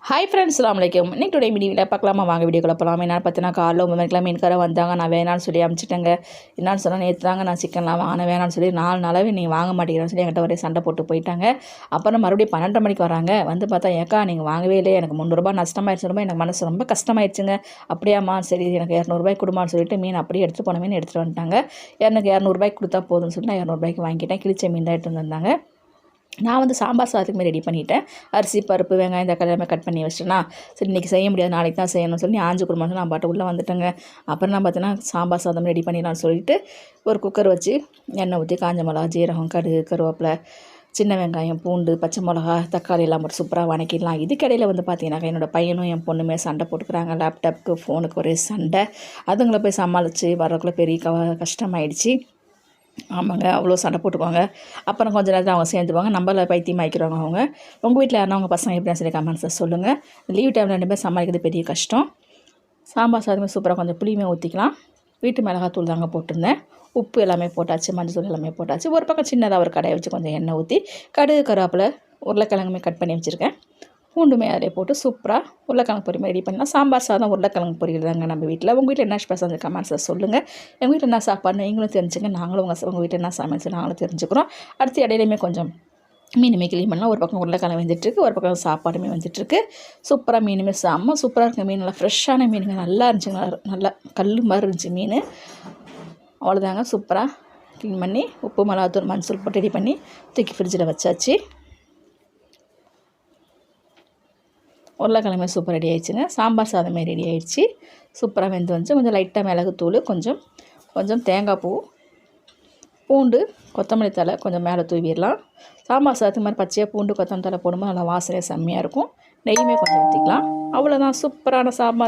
Hi friends, அஸ்ஸலாமு அலைக்கும். இன்றைக்கி டுடே வீடியோவில் பார்க்கலாமா? வாங்க வீடியோக்குள்ள போகலாம். என்னென்னு பார்த்தீங்கன்னா, காலைல 9 மணிக்கெலாம் மீன்கார வந்தாங்க. நான் வேணான்னு சொல்லி அனுப்பிச்சிட்டேங்க. என்னன்னு சொன்னால், நேற்று தாங்க நான் சிக்கன்லாம் வாங்கினேன், வேணான்னு சொல்லி 4 நாளாகவே நீங்கள் வாங்க மாட்டேங்கிறேன்னு சொல்லி என்கிட்ட ஒரே சண்டை போட்டு போயிட்டாங்க. அப்புறம் மறுபடியும் 12:30 மணிக்கு வராங்க. வந்து பார்த்தா, ஏக்கா நீங்கள் வாங்கவே இல்லையே, எனக்கு 300 நஷ்டமாயிடுச்சு, ரொம்ப எனக்கு மனசு ரொம்ப கஷ்டமாயிடுச்சுங்க. அப்படியாம்மா, சரி எனக்கு 200 கொடுமான்னு சொல்லிட்டு மீன் அப்படியே எடுத்துகிட்டு போன மீன் எடுத்துகிட்டு வந்துட்டாங்க. எனக்கு 200 கொடுத்தா போதும்னு சொல்லிட்டு நான் 200 வாங்கிட்டேன். கிழிச்ச மீன் தான் எடுத்துகிட்டு வந்தாங்க. நான் வந்து சாம்பார் சாதத்துக்குமே ரெடி பண்ணிவிட்டேன். அரிசி, பருப்பு, வெங்காயம், தக்காளி எல்லாமே கட் பண்ணி வச்சிட்டேன்னா, சரி இன்றைக்கி செய்ய முடியாது, நாளைக்கு தான் செய்யணும்னு சொல்லி ஆஞ்சு குடும்பம் நான் பாட்டு உள்ளே வந்துட்டேங்க. அப்புறம் நான் பார்த்தீங்கன்னா சாம்பார் சாதம் ரெடி பண்ணிடலாம்னு சொல்லிட்டு ஒரு குக்கர் வச்சு எண்ணெய் ஊற்றி காஞ்ச மிளகா, ஜீரகம், கடுகு, கருவேப்பிலை, சின்ன வெங்காயம், பூண்டு, பச்சை மிளகா, தக்காளி எல்லாம் போட்டு சூப்பராக வணக்கிடலாம். இதுக்கிடையில் வந்து பார்த்தீங்கன்னா என்னோடய பையனும் என் பொண்ணுமே சண்டை போட்டுக்கிறாங்க. லேப்டாப்புக்கு ஃபோனுக்கு ஒரே சண்டை. அதுங்களை போய் சமாளித்து வரக்குள்ளே பெரிய கஷ்டமாயிடுச்சு. ஆமாங்க, அவ்வளோ சண்டை போட்டுக்குவாங்க. அப்புறம் கொஞ்சம் நேரத்தில் அவங்க சேர்ந்துருவாங்க. நம்மள பைத்தியம் ஆக்கிடுவாங்க அவங்க. உங்கள் வீட்டில் யாருன்னா உங்கள் பசங்க எப்படின்னு சொல்லி கமெண்ட்ஸை சொல்லுங்கள். லீவ் டைமில் 2 பேர் சமாளிக்கிறது பெரிய கஷ்டம். சாம்பார் சாதமே சூப்பராக கொஞ்சம் புளியுமே ஊற்றிக்கலாம். வீட்டு மிளகாத்தூள் தாங்க போட்டிருந்தேன். உப்பு எல்லாமே போட்டாச்சு, மஞ்சள் தூள் எல்லாமே போட்டாச்சு. ஒரு பக்கம் சின்னதாக ஒரு கடையை வச்சு கொஞ்சம் எண்ணெய் ஊற்றி கடுகு, கருவேப்பிலை, உருளைக்கிழங்குமே கட் பண்ணி வச்சுருக்கேன். பூண்டுமே அதிலே போட்டு சூப்பராக உருளைக்கிழங்கு பொரியல் ரெடி பண்ணலாம். சாம்பார் சாதம் உருளைக்கிழங்கு பொரியல் தாங்க நம்ம வீட்டில். உங்கள் வீட்டில் என்ன ஸ்பெஷல் கமெண்ட்ஸை சொல்லுங்கள். எங்கள் வீட்டில் என்ன சாப்பாடு நீங்களும் தெரிஞ்சுங்க, நாங்களும் உங்கள் வீட்டில் என்ன சமையல் நாங்களும் தெரிஞ்சுக்கிறோம். அடுத்து இடையிலையுமே கொஞ்சம் மீனுமே கிளீன் பண்ணலாம். ஒரு பக்கம் உருளைக்கிழங்கு வெந்துட்டுருக்கு, ஒரு பக்கம் சாப்பாடுமே வந்துட்டுருக்கு. சூப்பராக மீனுமே செம்ம சூப்பராக இருக்குது. மீன் நல்லா ஃப்ரெஷ்ஷான மீனுங்க, நல்லா இருந்துச்சுங்க. நல்லா கல் மாதிரி இருந்துச்சு மீன். அவ்வளோதாங்க, சூப்பராக க்ளீன் பண்ணி உப்பு, மிளகாத்தூள், மஞ்சள் போட்டு ரெடி பண்ணி தூக்கி ஃப்ரிட்ஜில் வச்சாச்சு. உருளைக்கிழமை சூப்பர் ரெடி ஆகிடுச்சுங்க. சாம்பார் சாதமே ரெடி ஆகிடுச்சு. சூப்பராக வெந்து வந்துச்சு. கொஞ்சம் லைட்டாக மிளகுத்தூள், கொஞ்சம் தேங்காய் பூ, பூண்டு, கொத்தமல்லி தழை கொஞ்சம் மேலே தூவிடலாம். சாம்பார் சாதத்துக்கு மாதிரி பச்சையாக பூண்டு, கொத்தமல்லி தழை போடும்போது நல்லா வாசனையாக செம்மையாக இருக்கும். நெய்யுமே கொஞ்சம் ஊற்றிக்கலாம். அவ்வளோதான், சூப்பரான சாம்பார்